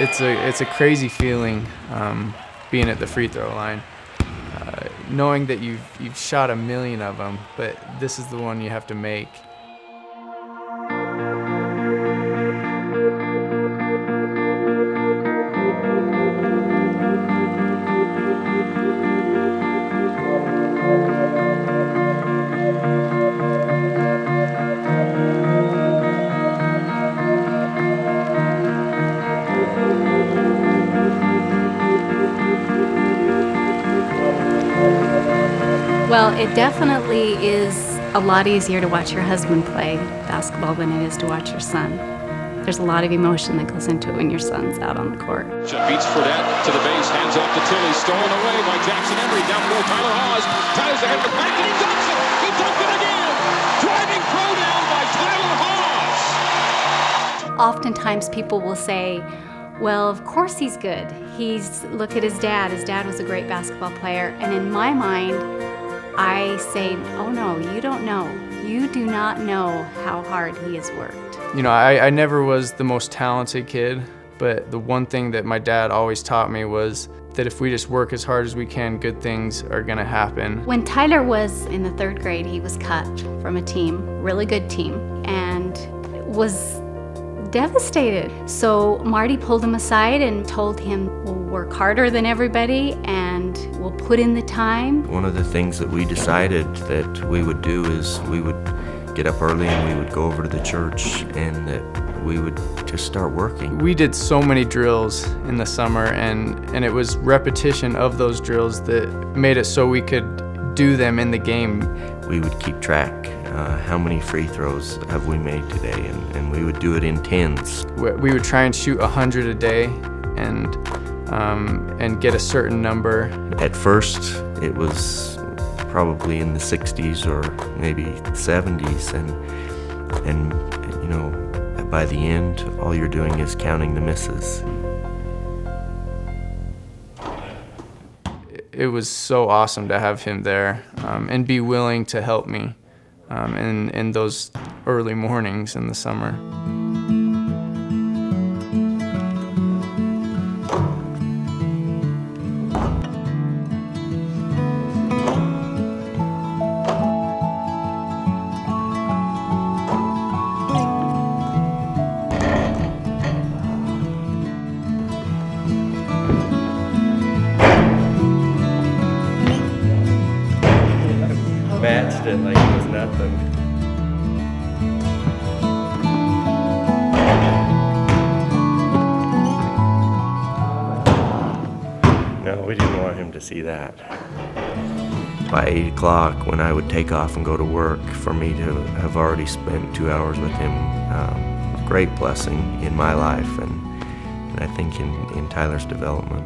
It's a crazy feeling being at the free throw line, knowing that you've shot a million of them, but this is the one you have to make. Well, it definitely is a lot easier to watch your husband play basketball than it is to watch your son. There's a lot of emotion that goes into it when your son's out on the court. Beats Fredette to the base, hands off to Tilly, stolen away by Jackson Emery, down below Tyler Haws. Tyler's ahead of the back, and he dunks it! He dunked it again! Driving throwdown by Tyler Haws! Oftentimes people will say, well, of course he's good. Look at his dad. His dad was a great basketball player. And in my mind, I say, oh no, you don't know. You do not know how hard he has worked. You know, I never was the most talented kid, but the one thing that my dad always taught me was that if we just work as hard as we can, good things are gonna happen. When Tyler was in the 3rd grade, he was cut from a team, really good team, and was devastated. So Marty pulled him aside and told him, we'll work harder than everybody and we'll put in the time. One of the things that we decided that we would do is we would get up early and we would go over to the church and that we would just start working. We did so many drills in the summer and it was repetition of those drills that made it so we could do them in the game. We would keep track. How many free throws have we made today? And we would do it in tens. We would try and shoot 100 a day and get a certain number. At first, it was probably in the 60s or maybe 70s, and you know, by the end, all you're doing is counting the misses. It was so awesome to have him there and be willing to help me in those early mornings in the summer. Matched it like it was nothing. No, we didn't want him to see that. By 8 o'clock, when I would take off and go to work, for me to have already spent 2 hours with him, a great blessing in my life and I think in Tyler's development.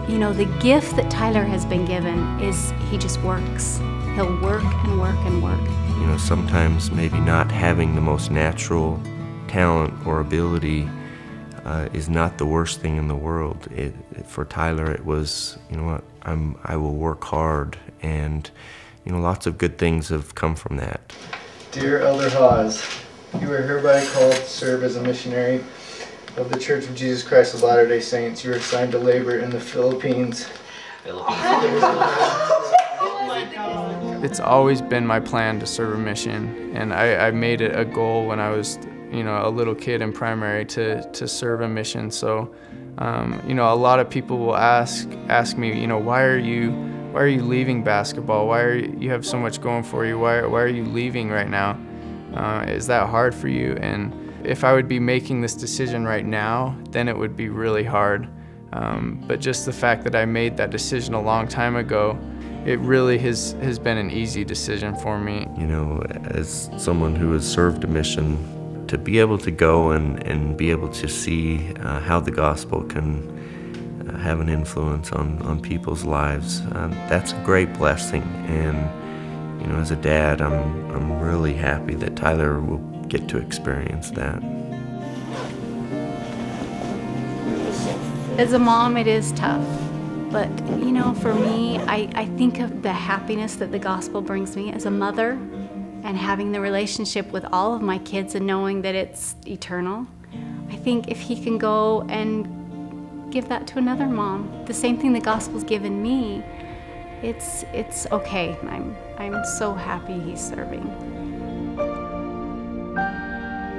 You know, the gift that Tyler has been given is he just works. He'll work and work and work. You know, sometimes maybe not having the most natural talent or ability is not the worst thing in the world. For Tyler, it was, you know what, I will work hard, and you know, lots of good things have come from that. Dear Elder Haws, you are hereby called to serve as a missionary of the Church of Jesus Christ of Latter-day Saints. You are assigned to labor in the Philippines. It's always been my plan to serve a mission, and I made it a goal when I was, you know, a little kid in primary to serve a mission. So, you know, a lot of people will ask me, you know, why are you leaving basketball? Why are you have so much going for you? Why are you leaving right now? Is that hard for you? And if I would be making this decision right now, then it would be really hard. But just the fact that I made that decision a long time ago, it really has been an easy decision for me. You know, as someone who has served a mission, to be able to go and be able to see how the gospel can have an influence on people's lives, that's a great blessing. And you know, as a dad, I'm really happy that Tyler will get to experience that. As a mom, it is tough. But, you know, for me, I think of the happiness that the gospel brings me as a mother, and having the relationship with all of my kids and knowing that it's eternal. I think if he can go and give that to another mom, the same thing the gospel's given me, it's okay. I'm so happy he's serving.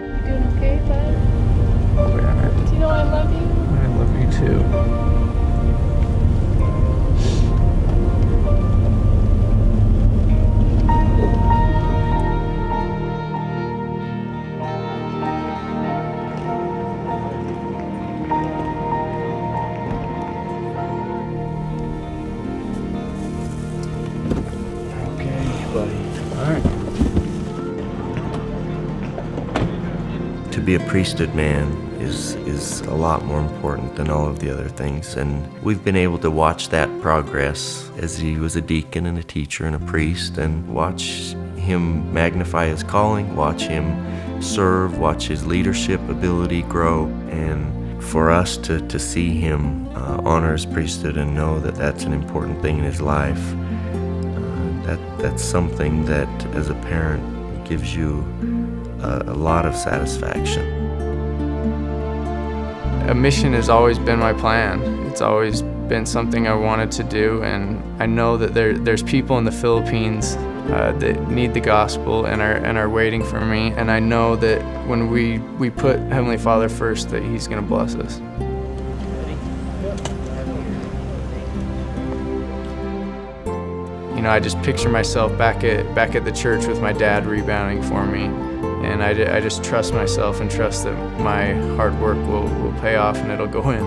You doing okay, bud? Yeah. Do you know I love you? I love you too. To be a priesthood man is a lot more important than all of the other things, and we've been able to watch that progress as he was a deacon and a teacher and a priest, and watch him magnify his calling, watch him serve, watch his leadership ability grow, and for us to see him honor his priesthood and know that that's an important thing in his life, that's something that as a parent gives you a lot of satisfaction. A mission has always been my plan. It's always been something I wanted to do, and I know that there's people in the Philippines that need the gospel and are waiting for me, and I know that when we put Heavenly Father first, that He's going to bless us. You know, I just picture myself back at the church with my dad rebounding for me, and I just trust myself and trust that my hard work will pay off and it'll go in.